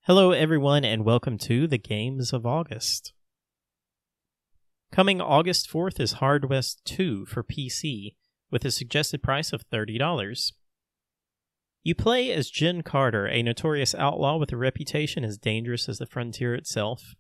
Hello everyone and welcome to the Games of August. Coming August 4th is Hard West 2 for PC, with a suggested price of $30. You play as Jen Carter, a notorious outlaw with a reputation as dangerous as the frontier itself.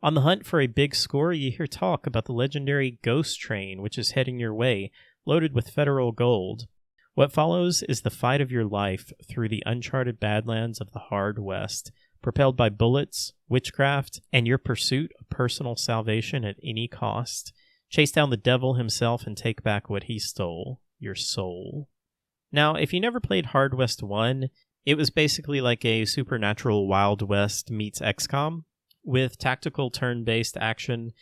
On the hunt for a big score, you hear talk about the legendary Ghost Train, which is heading your way, loaded with federal gold. What follows is the fight of your life through the uncharted badlands of the Hard West, propelled by bullets, witchcraft, and your pursuit of personal salvation at any cost. Chase down the devil himself and take back what he stole, your soul. Now, if you never played Hard West 1, it was basically like a supernatural Wild West meets XCOM, with tactical turn-based action.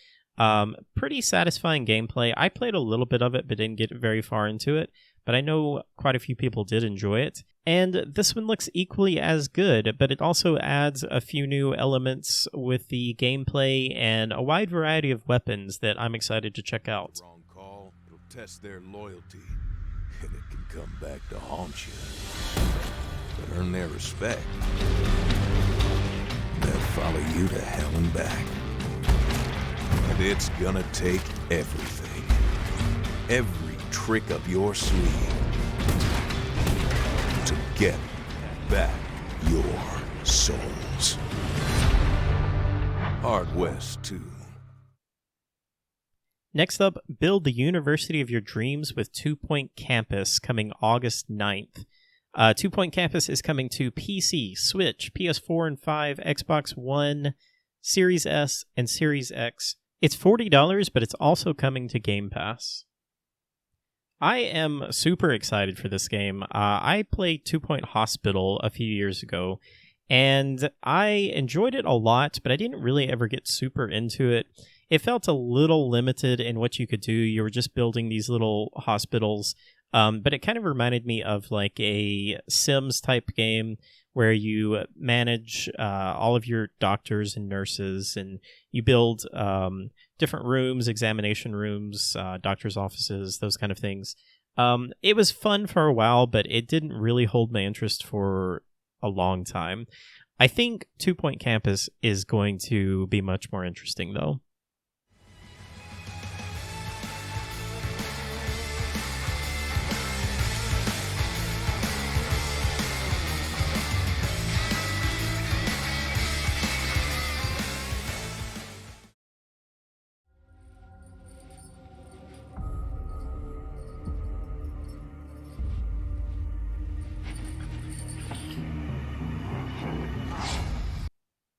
Pretty satisfying gameplay. I played a little bit of it, but didn't get very far into it. But I know quite a few people did enjoy it. And this one looks equally as good, but it also adds a few new elements with the gameplay and a wide variety of weapons that I'm excited to check out. Wrong call, it'll test their loyalty, and it can come back to haunt you. But earn their respect. They'll follow you to hell and back. And it's gonna take everything. Every trick up your sleeve to get back your souls. Hard West 2. Next up, build the university of your dreams with 2 Point Campus coming August 9th. 2 Point Campus is coming to PC, Switch, PS4 and 5, Xbox One, Series S, and Series X. It's $40, but it's also coming to Game Pass. I am super excited for this game. I played 2 Point Hospital a few years ago, and I enjoyed it a lot, but I didn't really ever get super into it. It felt a little limited in what you could do. You were just building these little hospitals, but it kind of reminded me of like a Sims type game where you manage all of your doctors and nurses, and you build different rooms, examination rooms, doctors' offices, those kind of things. It was fun for a while, but it didn't really hold my interest for a long time. I think 2 Point Campus is going to be much more interesting, though.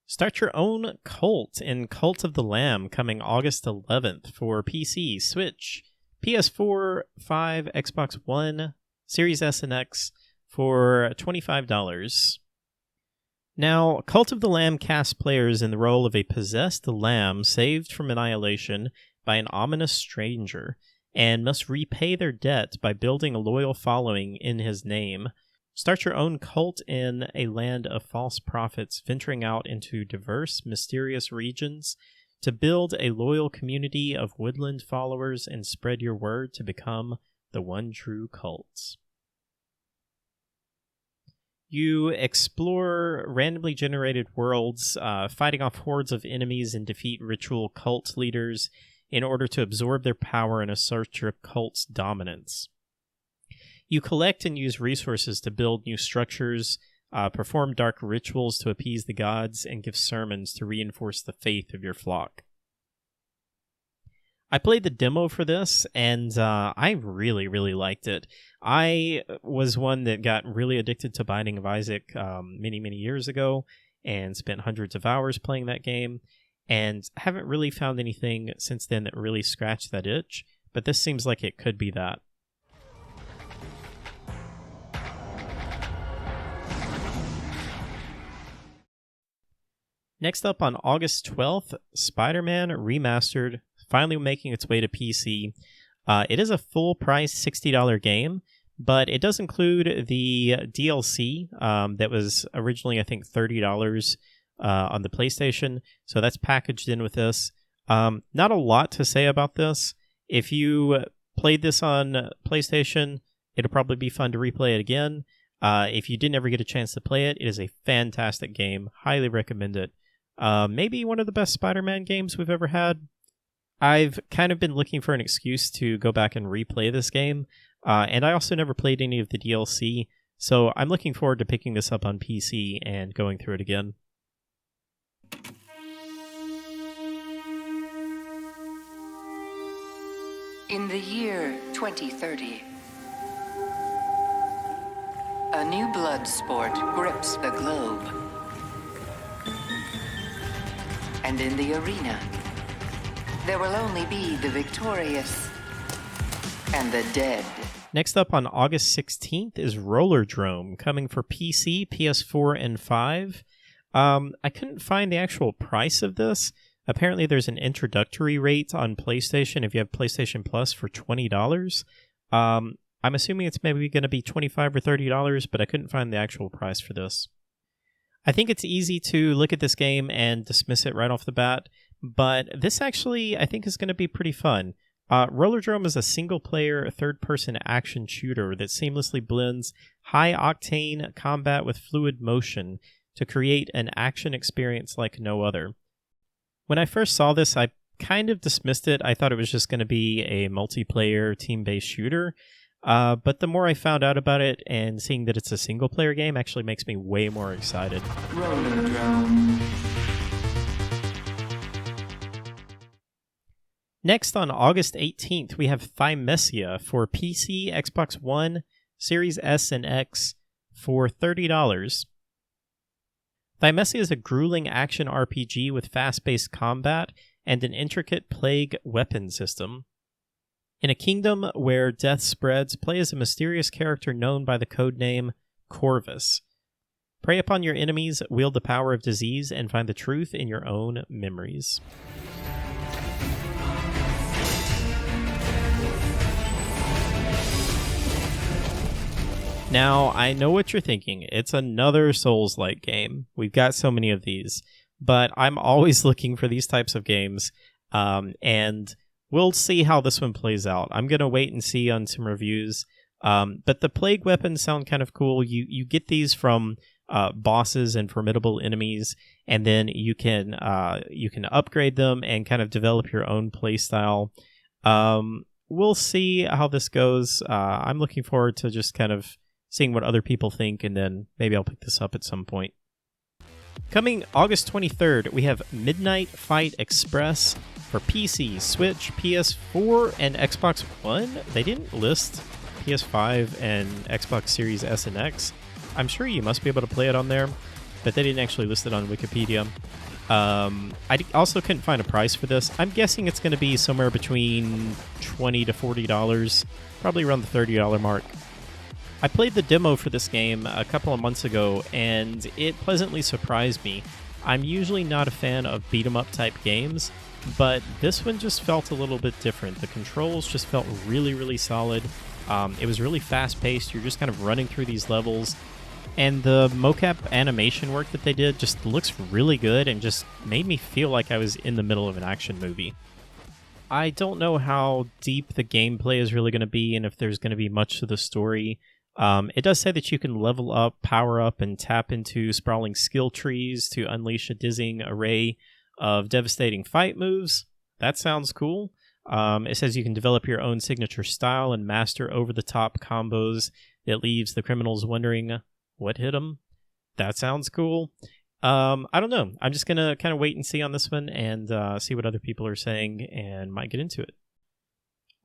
Start your own cult in Cult of the Lamb coming August 11th for PC, Switch, PS4, 5, Xbox One, Series S and X for $25. Now, Cult of the Lamb casts players in the role of a possessed lamb saved from annihilation by an ominous stranger and must repay their debt by building a loyal following in his name. Start your own cult in a land of false prophets, venturing out into diverse, mysterious regions to build a loyal community of woodland followers and spread your word to become the one true cult. You explore randomly generated worlds, fighting off hordes of enemies and defeat ritual cult leaders in order to absorb their power and assert your cult's dominance. You collect and use resources to build new structures, perform dark rituals to appease the gods, and give sermons to reinforce the faith of your flock. I played the demo for this, and I really, really liked it. I was one that got really addicted to Binding of Isaac many, many years ago, and spent hundreds of hours playing that game, and haven't really found anything since then that really scratched that itch, but this seems like it could be that. Next up on August 12th, SpiderMan Remastered, finally making its way to PC. It is a full-price $60 game, but it does include the DLC that was originally, I think, $30 on the PlayStation, so that's packaged in with this. Not a lot to say about this. If you played this on PlayStation, it'll probably be fun to replay it again. If you didn't ever get a chance to play it, it is a fantastic game. Highly recommend it. Maybe one of the best Spider-Man games we've ever had. I've kind of been looking for an excuse to go back and replay this game, and I also never played any of the DLC, so I'm looking forward to picking this up on PC and going through it again. In the year 2030, a new blood sport grips the globe. And in the arena, there will only be the victorious and the dead. Next up on August 16th is Rollerdrome, coming for PC, PS4, and 5. I couldn't find the actual price of this. Apparently there's an introductory rate on PlayStation if you have PlayStation Plus for $20. I'm assuming it's maybe going to be $25 or $30, but I couldn't find the actual price for this. I think it's easy to look at this game and dismiss it right off the bat, but this actually, I think, is going to be pretty fun. Rollerdrome is a single-player, third-person action shooter that seamlessly blends high-octane combat with fluid motion to create an action experience like no other. When I first saw this, I kind of dismissed it. I thought it was just going to be a multiplayer, team-based shooter. But the more I found out about it and seeing that it's a single-player game actually makes me way more excited. Next, on August 18th, we have Fimesia for PC, Xbox One, Series S, and X for $30. Fimesia is a grueling action RPG with fast-paced combat and an intricate plague weapon system. In a kingdom where death spreads, play as a mysterious character known by the codename Corvus. Prey upon your enemies, wield the power of disease, and find the truth in your own memories. Now, I know what you're thinking. It's another Souls-like game. We've got so many of these. But I'm always looking for these types of games, and we'll see how this one plays out. I'm going to wait and see on some reviews. But the plague weapons sound kind of cool. You get these from bosses and formidable enemies, and then you can upgrade them and kind of develop your own playstyle. We'll see how this goes. I'm looking forward to just kind of seeing what other people think, and then maybe I'll pick this up at some point. Coming August 23rd, we have Midnight Fight Express for PC, Switch, PS4, and Xbox One. They didn't list PS5 and Xbox Series S and X. I'm sure you must be able to play it on there, but they didn't actually list it on Wikipedia. I also couldn't find a price for this. I'm guessing it's going to be somewhere between $20 to $40, probably around the $30 mark. I played the demo for this game a couple of months ago, and it pleasantly surprised me. I'm usually not a fan of beat-em-up type games, but this one just felt a little bit different. The controls just felt really, really solid. It was really fast-paced. You're just kind of running through these levels, and the mocap animation work that they did just looks really good and just made me feel like I was in the middle of an action movie. I don't know how deep the gameplay is really going to be and if there's going to be much to the story. It does say that you can level up, power up, and tap into sprawling skill trees to unleash a dizzying array of devastating fight moves. That sounds cool. It says you can develop your own signature style and master over-the-top combos that leaves the criminals wondering what hit them. That sounds cool. I don't know. I'm just going to kind of wait and see on this one and see what other people are saying and might get into it.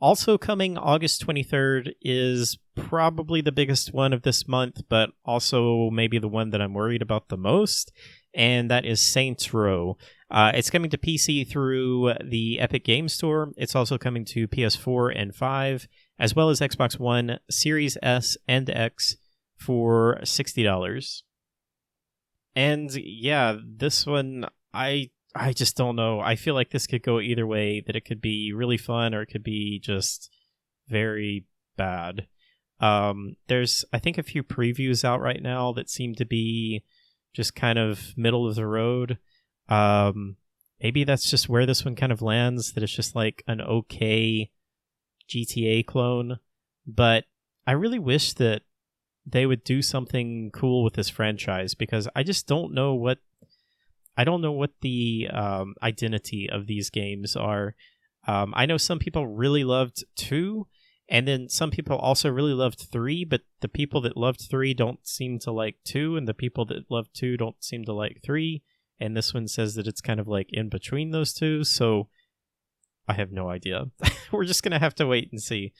Also coming August 23rd is probably the biggest one of this month, but also maybe the one that I'm worried about the most, and that is Saints Row. It's coming to PC through the Epic Games Store. It's also coming to PS4 and 5, as well as Xbox One, Series S and X for $60. And yeah, this one, I just don't know. I feel like this could go either way, that it could be really fun or it could be just very bad. There's, I think, a few previews out right now that seem to be just kind of middle of the road. Maybe that's just where this one kind of lands, that it's just like an okay GTA clone. But I really wish that they would do something cool with this franchise, because I just don't know what the identity of these games are. I know some people really loved 2, and then some people also really loved 3, but the people that loved 3 don't seem to like 2, and the people that loved 2 don't seem to like 3, and this one says that it's kind of like in between those two, so I have no idea. We're just going to have to wait and see.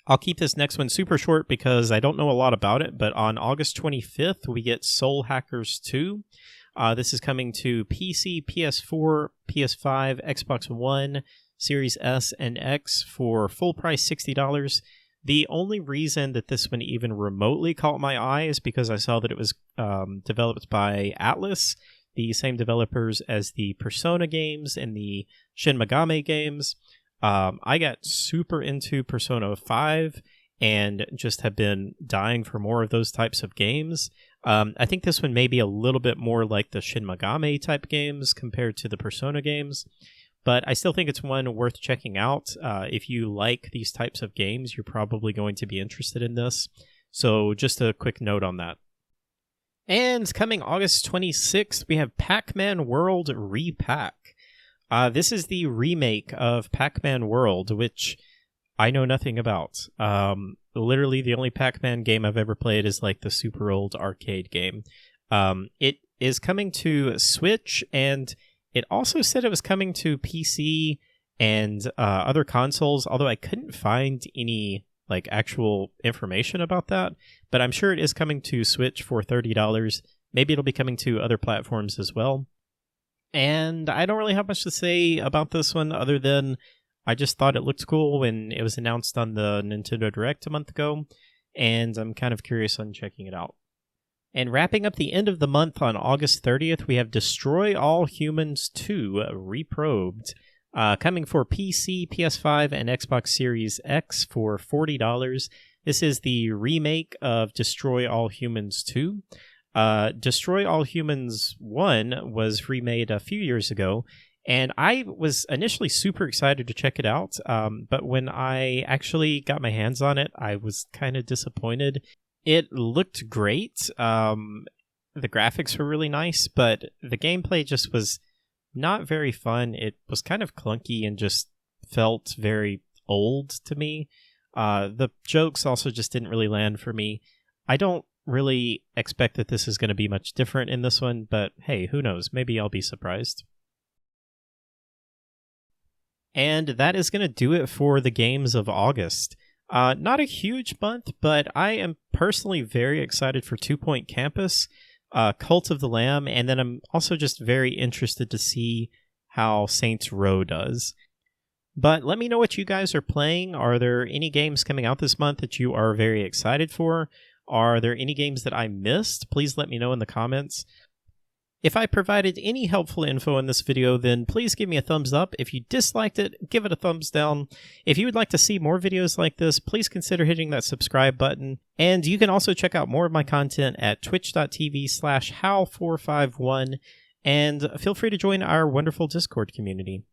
I'll keep this next one super short because I don't know a lot about it, but on August 25th, we get Soul Hackers 2. This is coming to PC, PS4, PS5, Xbox One, Series S and X for full price $60. The only reason that this one even remotely caught my eye is because I saw that it was developed by Atlas, the same developers as the Persona games and the Shin Megami games. I got super into Persona 5 and just have been dying for more of those types of games. I think this one may be a little bit more like the Shin Megami type games compared to the Persona games, but I still think it's one worth checking out. If you like these types of games, you're probably going to be interested in this. So just a quick note on that. And coming August 26th, we have PacMan World Repack. This is the remake of PacMan World, which I know nothing about. Literally, the only PacMan game I've ever played is like the super old arcade game. It is coming to Switch, and it also said it was coming to PC and other consoles, although I couldn't find any like actual information about that. But I'm sure it is coming to Switch for $30. Maybe it'll be coming to other platforms as well. And I don't really have much to say about this one other than I just thought it looked cool when it was announced on the Nintendo Direct a month ago, and I'm kind of curious on checking it out. And wrapping up the end of the month on August 30th, we have Destroy All Humans 2 Reprobed, coming for PC, PS5, and Xbox Series X for $40. This is the remake of Destroy All Humans 2. Destroy All Humans 1 was remade a few years ago, and I was initially super excited to check it out, but when I actually got my hands on it, I was kind of disappointed. It looked great. The graphics were really nice, but the gameplay just was not very fun. It was kind of clunky and just felt very old to me. The jokes also just didn't really land for me. I don't really expect that this is going to be much different in this one, but hey, who knows? Maybe I'll be surprised. And that is going to do it for the games of August. Not a huge month, but I am personally very excited for 2 Point Campus, Cult of the Lamb, and then I'm also just very interested to see how Saints Row does. But let me know what you guys are playing. Are there any games coming out this month that you are very excited for? Are there any games that I missed? Please let me know in the comments. If I provided any helpful info in this video, then please give me a thumbs up. If you disliked it, give it a thumbs down. If you would like to see more videos like this, please consider hitting that subscribe button. And you can also check out more of my content at twitch.tv/how451. And feel free to join our wonderful Discord community.